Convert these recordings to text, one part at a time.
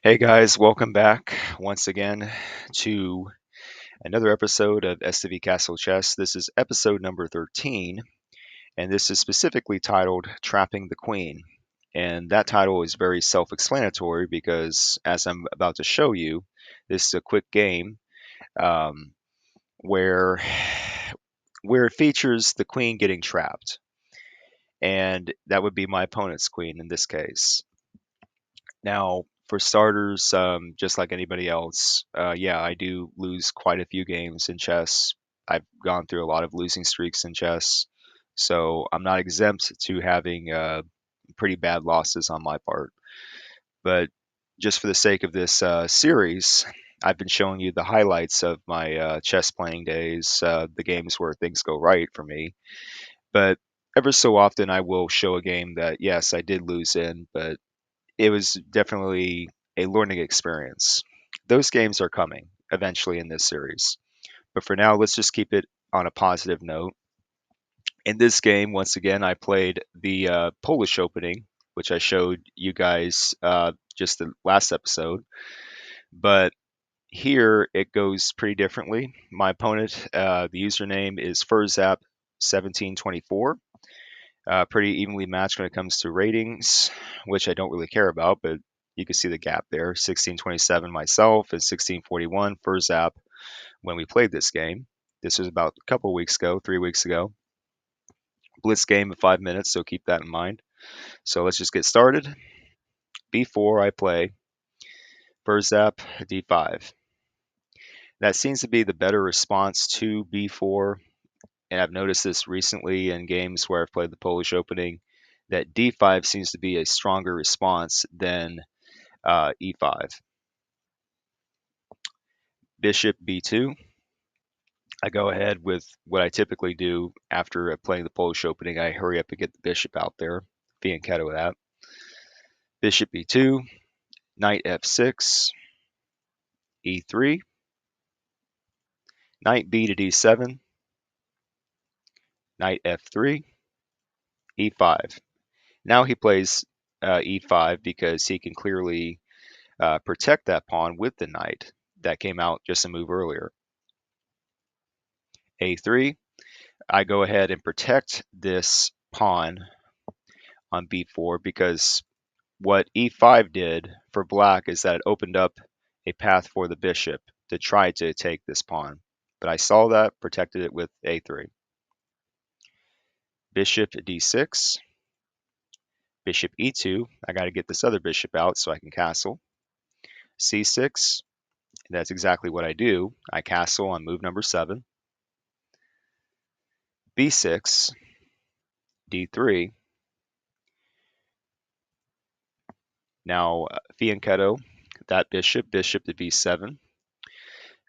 Hey guys, welcome back once again to another episode of STVCastle Chess. This is episode number 13, and this is specifically titled Trapping the Queen. And that title is very self explanatory because, as I'm about to show you, this is a quick game um, where, where it features the queen getting trapped. And that would be my opponent's queen in this case. Now, for starters, just like anybody else, yeah, I do lose quite a few games in chess. I've gone through a lot of losing streaks in chess, so I'm not exempt to having pretty bad losses on my part. But just for the sake of this series, I've been showing you the highlights of my chess playing days, the games where things go right for me. But ever so often, I will show a game that, yes, I did lose in, but it was definitely a learning experience. Those games are coming eventually in this series. But for now, let's just keep it on a positive note. In this game, once again, I played the Polish opening, which I showed you guys just the last episode. But here it goes pretty differently. My opponent, the username is Furzap1724. Pretty evenly matched when it comes to ratings, which I don't really care about, but you can see the gap there. 1627 myself and 1641 for Zap when we played this game. This was about a couple weeks ago, 3 weeks ago. Blitz game in 5 minutes, so keep that in mind. So let's just get started. B4, I play Furzap D5. That seems to be the better response to B4, and I've noticed this recently in games where I've played the Polish opening, that D5 seems to be a stronger response than E5. Bishop B2. I go ahead with what I typically do after playing the Polish opening. I hurry up and get the bishop out there. Fianchetto that. Bishop B2. Knight F6. E3. Knight B to D7. Knight F3. E5. Now he plays E5 because he can clearly protect that pawn with the knight that came out just a move earlier. A3. I go ahead and protect this pawn on b4 because what e5 did for black is that it opened up a path for the bishop to try to take this pawn. But I saw that, protected it with a3. Bishop d6, bishop e2. I got to get this other bishop out so I can castle. c6, that's exactly what I do. I castle on move number 7. b6, d3. Now, fianchetto that bishop to b7.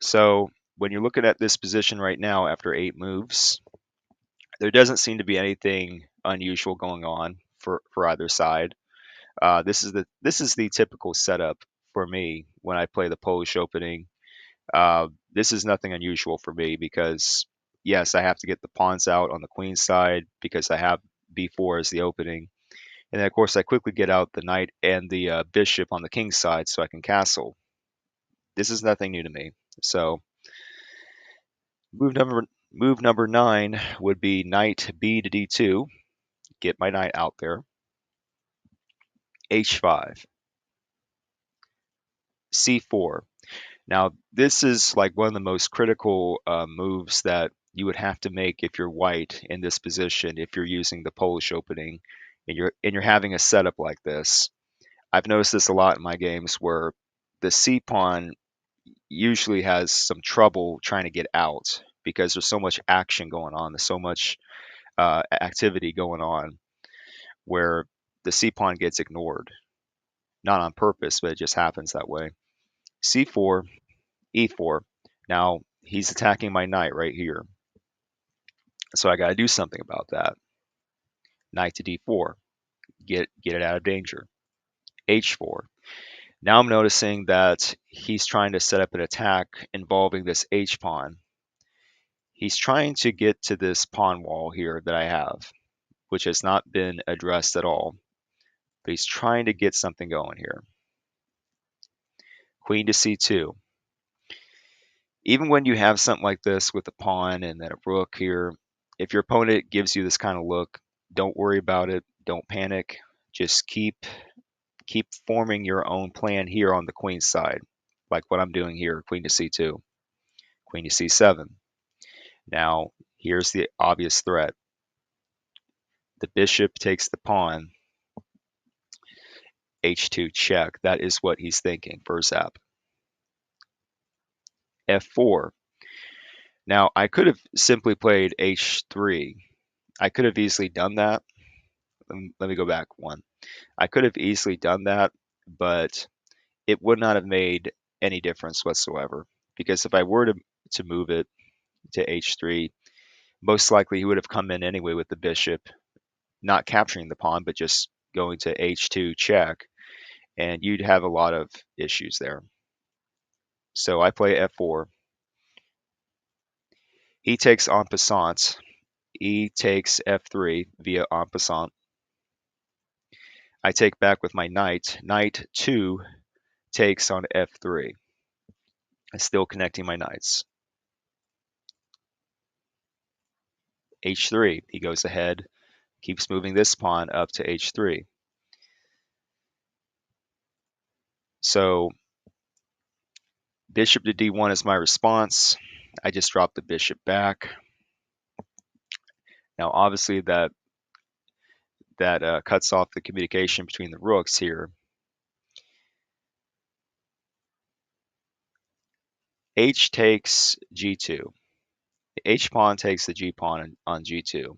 So when you're looking at this position right now after 8 moves, there doesn't seem to be anything unusual going on for either side. This is the typical setup for me when I play the Polish opening. This is nothing unusual for me because yes, I have to get the pawns out on the queen side because I have b4 as the opening, and then of course I quickly get out the knight and the bishop on the king side so I can castle. This is nothing new to me. So Move number move number 9 would be knight b to d2. Get my knight out there. h5, c4. Now this is like one of the most critical moves that you would have to make if you're white in this position. If you're using the Polish opening and you're having a setup like this, I've noticed this a lot in my games where the c pawn usually has some trouble trying to get out because there's so much action going on. There's so much activity going on where the c pawn gets ignored, not on purpose, but it just happens that way. c4, e4. Now he's attacking my knight right here, so I got to do something about that. Knight to d4, get it out of danger. h4. Now I'm noticing that he's trying to set up an attack involving this h pawn. He's trying to get to this pawn wall here that I have, which has not been addressed at all. But he's trying to get something going here. queen to c2. Even when you have something like this with a pawn and then a rook here, if your opponent gives you this kind of look, don't worry about it. Don't panic. Just keep forming your own plan here on the queen side, like what I'm doing here, queen to c2, queen to c7. Now, here's the obvious threat. The bishop takes the pawn, h2 check. That is what he's thinking, Verzap. f4. Now, I could have simply played h3. I could have easily done that. Let me go back one. I could have easily done that, but it would not have made any difference whatsoever. Because if I were to move it to h3, most likely he would have come in anyway with the bishop, not capturing the pawn, but just going to h2 check, and you'd have a lot of issues there. So I play f4. He takes en passant. He takes f3 via en passant. I take back with my knight. Knight 2 takes on f3. I'm still connecting my knights. h3. He goes ahead, keeps moving this pawn up to h3. So bishop to d1 is my response. I just drop the bishop back. Now, obviously, that cuts off the communication between the rooks here. H takes g2. The h pawn takes the g pawn on g2.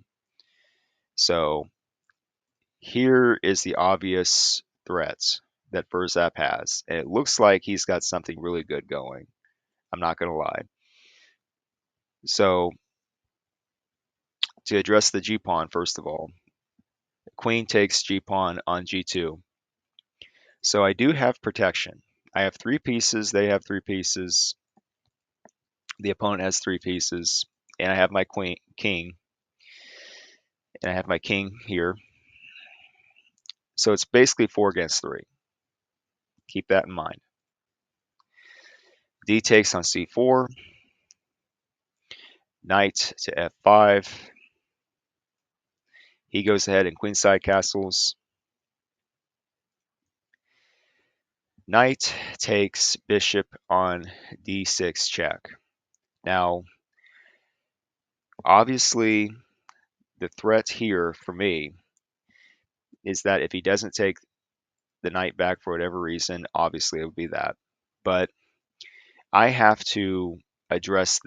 So here is the obvious threat that Verzap has. And it looks like he's got something really good going. I'm not going to lie. So to address the g-pawn, first of all, queen takes g-pawn on g2. So I do have protection. I have 3 pieces. They have 3 pieces. The opponent has 3 pieces. And I have my king. And I have my king here. So it's basically 4 against 3. Keep that in mind. D takes on c4. Knight to f5. He goes ahead and queenside castles. Knight takes bishop on d6 check. Now, obviously, the threat here for me is that if he doesn't take the knight back for whatever reason, obviously it would be that. But I have to address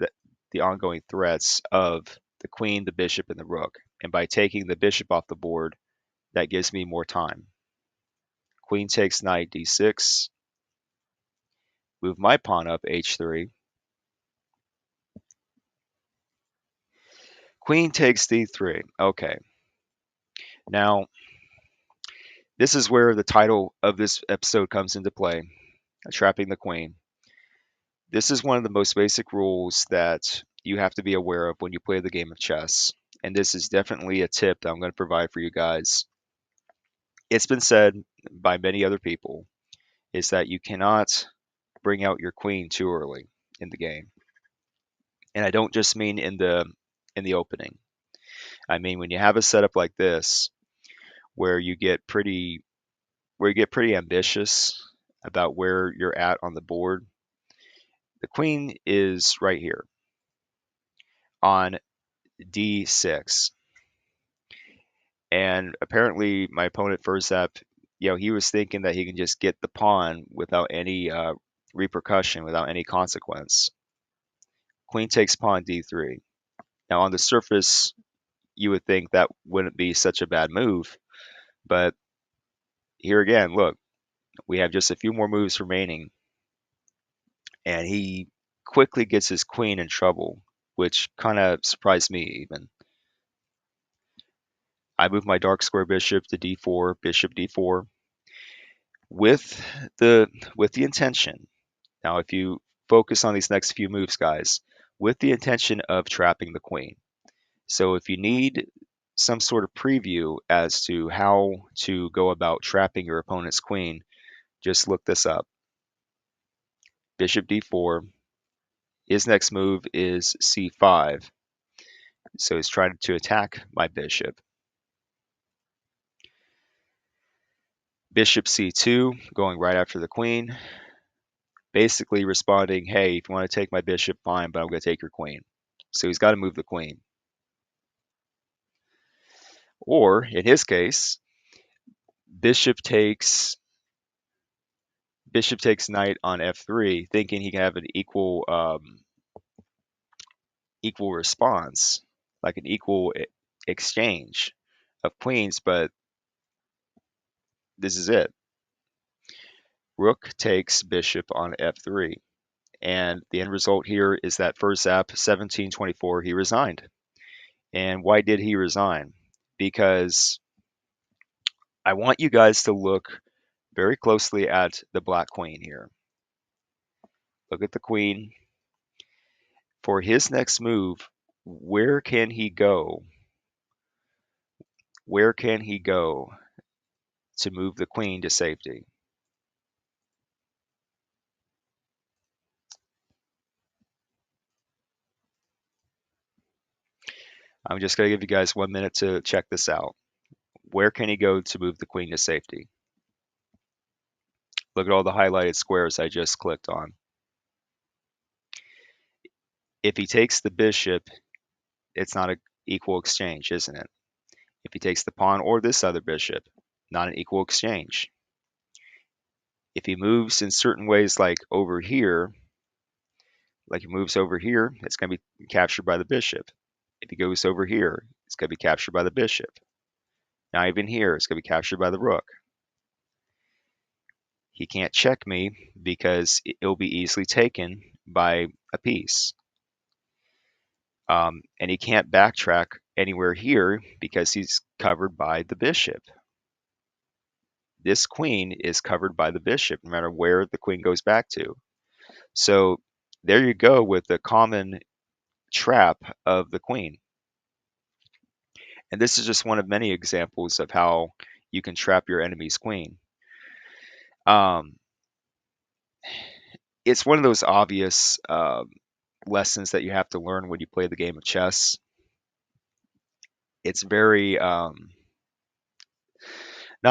the ongoing threats of the queen, the bishop, and the rook. And by taking the bishop off the board, that gives me more time. Queen takes knight d6. Move my pawn up h3. Queen takes d3. Okay. Now, this is where the title of this episode comes into play, trapping the queen. This is one of the most basic rules that you have to be aware of when you play the game of chess. And this is definitely a tip that I'm going to provide for you guys. It's been said by many other people is that you cannot bring out your queen too early in the game. And I don't just mean in the opening. I mean when you have a setup like this where you get pretty ambitious about where you're at on the board. The queen is right here on d6. And apparently my opponent Verzap, he was thinking that he can just get the pawn without any repercussion, without any consequence. Queen takes pawn d3. Now on the surface, you would think that wouldn't be such a bad move, but here again, look, we have just a few more moves remaining, and he quickly gets his queen in trouble, which kind of surprised me even. I move my dark square bishop to d4, bishop d4, with the intention. Now, if you focus on these next few moves, guys, with the intention of trapping the queen. So if you need some sort of preview as to how to go about trapping your opponent's queen, just look this up. bishop d4. His next move is c5. So he's trying to attack my bishop. Bishop c2, going right after the queen. Basically responding, hey, if you want to take my bishop, fine, but I'm going to take your queen. So he's got to move the queen. Or, in his case, bishop takes knight on f3, thinking he can have an equal response, like an equal exchange of queens, but this is it. Rook takes bishop on f3. And the end result here is that first zap, 1724, he resigned. And why did he resign? Because I want you guys to look very closely at the black queen here. Look at the queen. For his next move, where can he go? Where can he go to move the queen to safety? I'm just going to give you guys 1 minute to check this out. Where can he go to move the queen to safety? Look at all the highlighted squares I just clicked on. If he takes the bishop, it's not an equal exchange, isn't it? If he takes the pawn or this other bishop, not an equal exchange. If he moves in certain ways, like over here, like he moves over here, it's going to be captured by the bishop. If he goes over here, it's going to be captured by the bishop. Now even here, it's going to be captured by the rook. He can't check me because it'll be easily taken by a piece. And he can't backtrack anywhere here because he's covered by the bishop. This queen is covered by the bishop no matter where the queen goes back to. So there you go with the common trap of the queen. And this is just one of many examples of how you can trap your enemy's queen. It's one of those obvious lessons that you have to learn when you play the game of chess. It's very not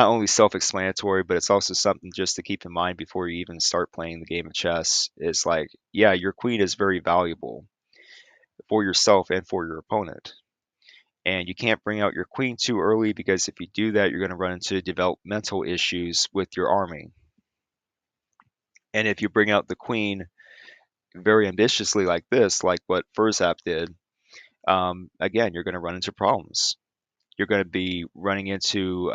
only self-explanatory, but it's also something just to keep in mind before you even start playing the game of chess. It's like, yeah, your queen is very valuable for yourself and for your opponent. And you can't bring out your queen too early because if you do that, you're going to run into developmental issues with your army. And if you bring out the queen very ambitiously like this, like what Furzap did, again, you're going to run into problems. You're going to be running into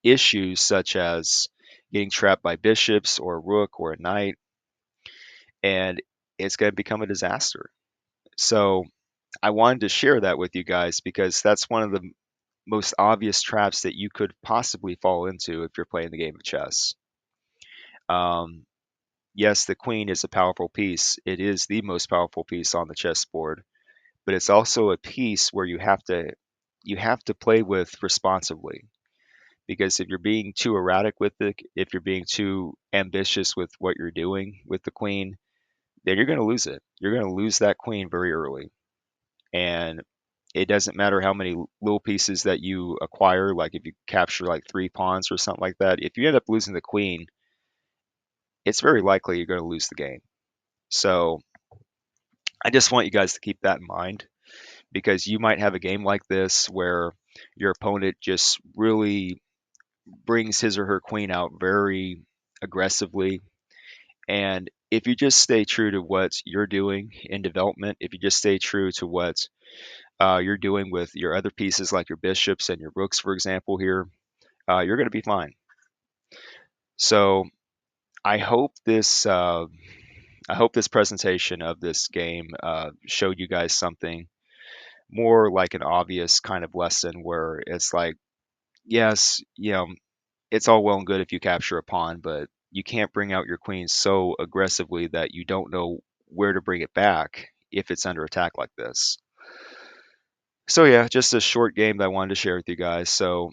issues such as getting trapped by bishops or a rook or a knight, and it's going to become a disaster. So I wanted to share that with you guys because that's one of the most obvious traps that you could possibly fall into if you're playing the game of chess. Yes, the queen is a powerful piece. It is the most powerful piece on the chessboard, but it's also a piece where you have to play with responsibly. Because if you're being too erratic with it, if you're being too ambitious with what you're doing with the queen, then you're going to lose it. You're going to lose that queen very early. And it doesn't matter how many little pieces that you acquire, like if you capture like 3 pawns or something like that, if you end up losing the queen, it's very likely you're going to lose the game. So I just want you guys to keep that in mind because you might have a game like this where your opponent just really brings his or her queen out very aggressively. And if you just stay true to what you're doing in development, if you just stay true to what you're doing with your other pieces like your bishops and your rooks, for example, here, you're going to be fine. So I hope this presentation of this game showed you guys something more like an obvious kind of lesson where it's like, yes, it's all well and good if you capture a pawn, but you can't bring out your queen so aggressively that you don't know where to bring it back if it's under attack like this. So yeah, just a short game that I wanted to share with you guys. So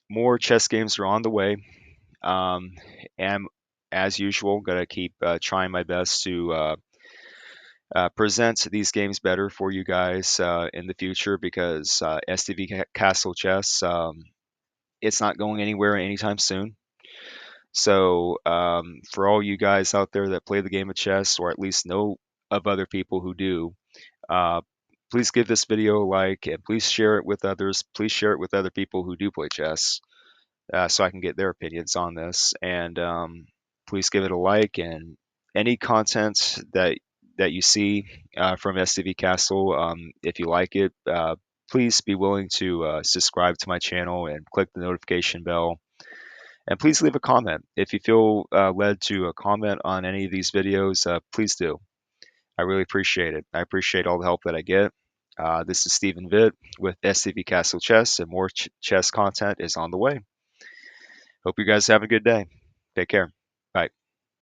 more chess games are on the way. Um, and as usual, gonna keep trying my best to present these games better for you guys in the future, because STV Castle Chess, it's not going anywhere anytime soon. So for all you guys out there that play the game of chess, or at least know of other people who do, uh, please give this video a like, and please share it with others. Please share it with other people who do play chess, so I can get their opinions on this. And please give it a like, and any content that you see from STV Castle, if you like it, please be willing to subscribe to my channel and click the notification bell. And please leave a comment. If you feel led to comment on any of these videos, please do. I really appreciate it. I appreciate all the help that I get. This is Stephen Vitt with STV Castle Chess, and more chess content is on the way. Hope you guys have a good day. Take care.